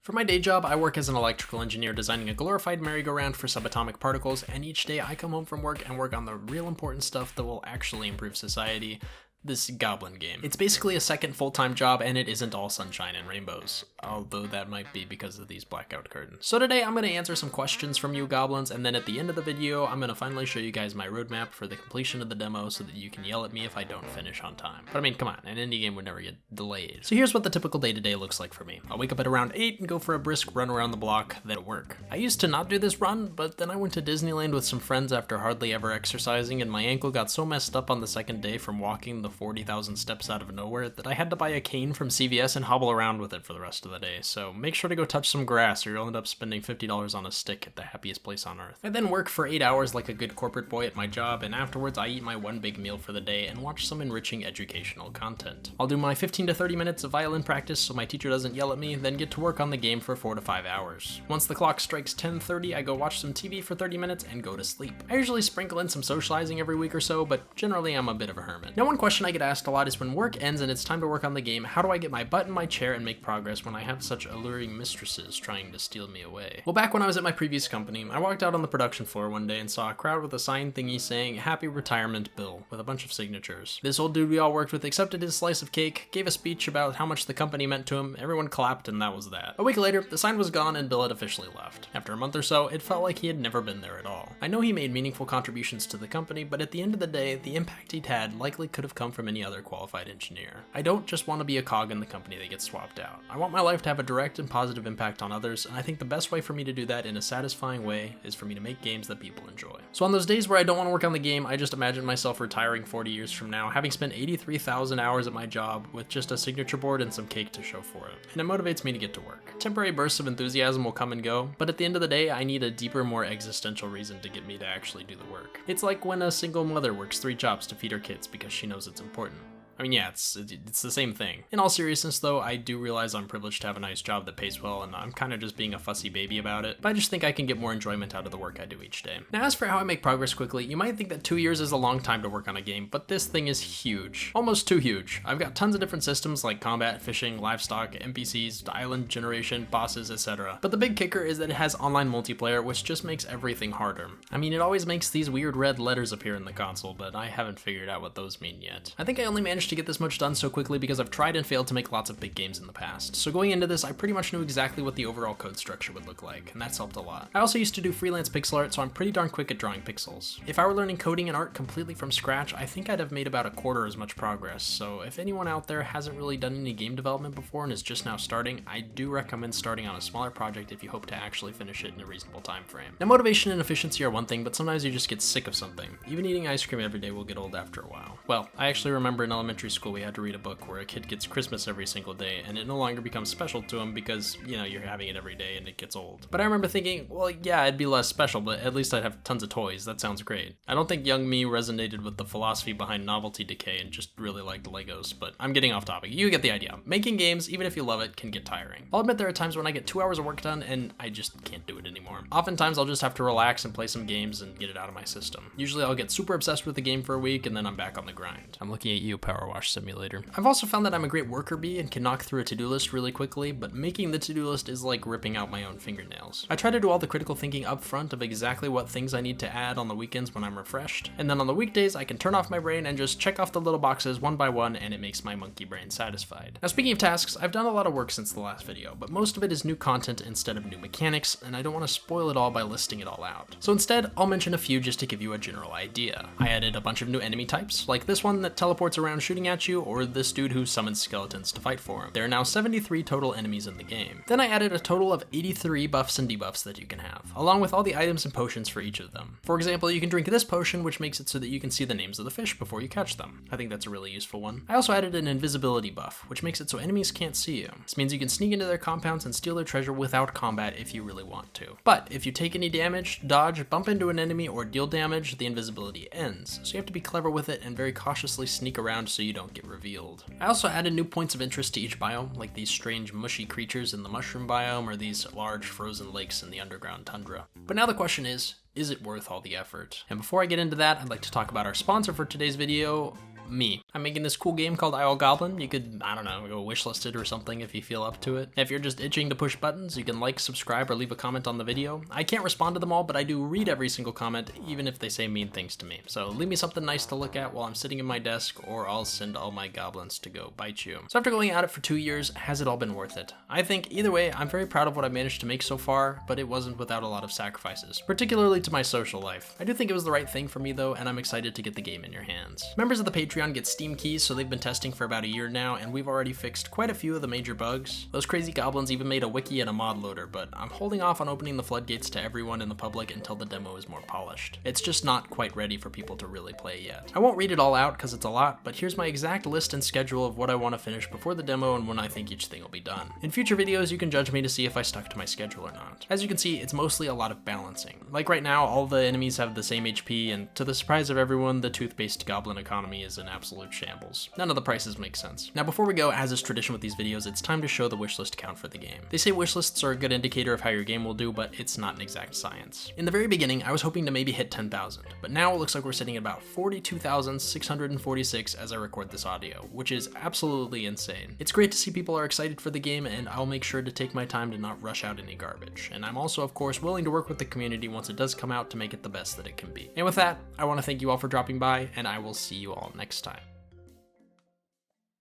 For my day job, I work as an electrical engineer designing a glorified merry-go-round for subatomic particles, and each day I come home from work and work on the real important stuff that will actually improve society. This Goblin game. It's basically a second full-time job, and it isn't all sunshine and rainbows, although that might be because of these blackout curtains. So today I'm going to answer some questions from you goblins, and then at the end of the video I'm going to finally show you guys my roadmap for the completion of the demo so that you can yell at me if I don't finish on time. But I mean, come on, an indie game would never get delayed. So here's what the typical day-to-day looks like for me. I'll wake up at around 8 and go for a brisk run around the block, then work. I used to not do this run, but then I went to Disneyland with some friends after hardly ever exercising, and my ankle got so messed up on the second day from walking the 40,000 steps out of nowhere that I had to buy a cane from CVS and hobble around with it for the rest of the day, so make sure to go touch some grass or you'll end up spending $50 on a stick at the happiest place on earth. I then work for 8 hours like a good corporate boy at my job, and afterwards I eat my one big meal for the day and watch some enriching educational content. I'll do my 15 to 30 minutes of violin practice so my teacher doesn't yell at me, then get to work on the game for 4 to 5 hours. Once the clock strikes 10:30, I go watch some TV for 30 minutes and go to sleep. I usually sprinkle in some socializing every week or so, but generally I'm a bit of a hermit. Now, one question I get asked a lot is when work ends and it's time to work on the game, how do I get my butt in my chair and make progress when I have such alluring mistresses trying to steal me away? Well, back when I was at my previous company, I walked out on the production floor one day and saw a crowd with a sign thingy saying "Happy Retirement Bill" with a bunch of signatures. This old dude we all worked with accepted his slice of cake, gave a speech about how much the company meant to him, everyone clapped, and that was that. A week later, the sign was gone and Bill had officially left. After a month or so, it felt like he had never been there at all. I know he made meaningful contributions to the company, but at the end of the day, the impact he'd had likely could have come from any other qualified engineer. I don't just want to be a cog in the company that gets swapped out. I want my life to have a direct and positive impact on others, and I think the best way for me to do that in a satisfying way is for me to make games that people enjoy. So on those days where I don't want to work on the game, I just imagine myself retiring 40 years from now, having spent 83,000 hours at my job with just a signature board and some cake to show for it. And it motivates me to get to work. Temporary bursts of enthusiasm will come and go, but at the end of the day, I need a deeper, more existential reason to get me to actually do the work. It's like when a single mother works 3 jobs to feed her kids because she knows it's important. I mean, yeah, it's the same thing. In all seriousness, though, I do realize I'm privileged to have a nice job that pays well, and I'm kind of just being a fussy baby about it, but I just think I can get more enjoyment out of the work I do each day. Now, as for how I make progress quickly, you might think that 2 years is a long time to work on a game, but this thing is huge. Almost too huge. I've got tons of different systems like combat, fishing, livestock, NPCs, island generation, bosses, etc. But the big kicker is that it has online multiplayer, which just makes everything harder. I mean, it always makes these weird red letters appear in the console, but I haven't figured out what those mean yet. I think I only managed to get this much done so quickly because I've tried and failed to make lots of big games in the past. So going into this, I pretty much knew exactly what the overall code structure would look like, and that's helped a lot. I also used to do freelance pixel art, so I'm pretty darn quick at drawing pixels. If I were learning coding and art completely from scratch, I think I'd have made about a quarter as much progress. So if anyone out there hasn't really done any game development before and is just now starting, I do recommend starting on a smaller project if you hope to actually finish it in a reasonable time frame. Now, motivation and efficiency are one thing, but sometimes you just get sick of something. Even eating ice cream every day will get old after a while. Well, I actually remember in elementary school we had to read a book where a kid gets Christmas every single day, and it no longer becomes special to him because, you know, you're having it every day and it gets old. But I remember thinking, well, yeah, it'd be less special, but at least I'd have tons of toys. That sounds great. I don't think young me resonated with the philosophy behind novelty decay and just really liked Legos, but I'm getting off topic. You get the idea. Making games, even if you love it, can get tiring. I'll admit there are times when I get 2 hours of work done and I just can't do it anymore. Oftentimes I'll just have to relax and play some games and get it out of my system. Usually I'll get super obsessed with the game for a week and then I'm back on the grind. I'm looking at you, Power Wash Simulator. I've also found that I'm a great worker bee and can knock through a to-do list really quickly, but making the to-do list is like ripping out my own fingernails. I try to do all the critical thinking up front of exactly what things I need to add on the weekends when I'm refreshed, and then on the weekdays I can turn off my brain and just check off the little boxes one by one, and it makes my monkey brain satisfied. Now, speaking of tasks, I've done a lot of work since the last video, but most of it is new content instead of new mechanics, and I don't want to spoil it all by listing it all out. So instead, I'll mention a few just to give you a general idea. I added a bunch of new enemy types, like this one that teleports around shooting at you, or this dude who summons skeletons to fight for him. There are now 73 total enemies in the game. Then I added a total of 83 buffs and debuffs that you can have, along with all the items and potions for each of them. For example, you can drink this potion, which makes it so that you can see the names of the fish before you catch them. I think that's a really useful one. I also added an invisibility buff, which makes it so enemies can't see you. This means you can sneak into their compounds and steal their treasure without combat if you really want to. But if you take any damage, dodge, bump into an enemy, or deal damage, the invisibility ends. So you have to be clever with it and very cautiously sneak around so you don't get revealed. I also added new points of interest to each biome, like these strange mushy creatures in the mushroom biome or these large frozen lakes in the underground tundra. But now the question is it worth all the effort? And before I get into that, I'd like to talk about our sponsor for today's video, me. I'm making this cool game called Isle Goblin. You could, I don't know, go wishlist it or something if you feel up to it. If you're just itching to push buttons, you can like, subscribe, or leave a comment on the video. I can't respond to them all, but I do read every single comment, even if they say mean things to me. So leave me something nice to look at while I'm sitting in my desk, or I'll send all my goblins to go bite you. So after going at it for 2 years, has it all been worth it? I think either way, I'm very proud of what I managed to make so far, but it wasn't without a lot of sacrifices, particularly to my social life. I do think it was the right thing for me though, and I'm excited to get the game in your hands. Members of the Patreon get Steam keys, so they've been testing for about a year now, and we've already fixed quite a few of the major bugs. Those crazy goblins even made a wiki and a mod loader, but I'm holding off on opening the floodgates to everyone in the public until the demo is more polished. It's just not quite ready for people to really play yet. I won't read it all out because it's a lot, but here's my exact list and schedule of what I want to finish before the demo and when I think each thing will be done. In future videos, you can judge me to see if I stuck to my schedule or not. As you can see, it's mostly a lot of balancing. Like right now, all the enemies have the same HP, and to the surprise of everyone, the tooth-based goblin economy is an absolute shambles. None of the prices make sense. Now before we go, as is tradition with these videos, it's time to show the wishlist count for the game. They say wishlists are a good indicator of how your game will do, but it's not an exact science. In the very beginning, I was hoping to maybe hit 10,000, but now it looks like we're sitting at about 42,646 as I record this audio, which is absolutely insane. It's great to see people are excited for the game, and I'll make sure to take my time to not rush out any garbage. And I'm also, of course, willing to work with the community once it does come out to make it the best that it can be. And with that, I want to thank you all for dropping by, and I will see you all next time.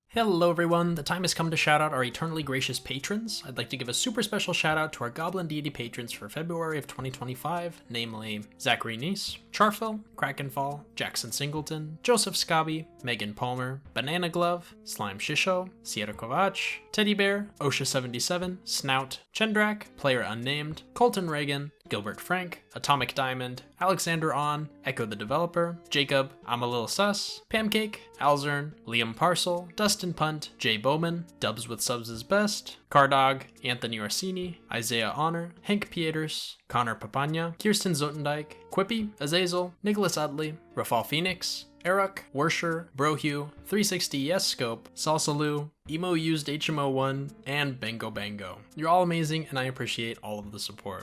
Hello everyone, the time has come to shout out our eternally gracious patrons. I'd like to give a super special shout out to our Goblin Deity patrons for February of 2025, namely Zachary Neese, Charfel, Krakenfall, Jackson Singleton, Joseph Scobby, Megan Palmer, Banana Glove, Slime Shisho, Sierra Kovac, Teddy Bear, OSHA77, Snout, Chendrak, Player Unnamed, Colton Reagan, Gilbert Frank, Atomic Diamond, Alexander On, Echo the Developer, Jacob, I'm a Little Sus, Pancake, Alzern, Liam Parcel, Dustin Punt, Jay Bowman, Dubs with Subs is Best, Cardog, Anthony Orsini, Isaiah Honor, Hank Pieters, Connor Papanya, Kirsten Zotendijk, Quippy, Azazel, Nicholas Utley, Rafal Phoenix, Eric, Worsher, Brohue, 360 Yes Scope, Salsaloo, Emo Used HMO1, and Bango Bango. You're all amazing, and I appreciate all of the support.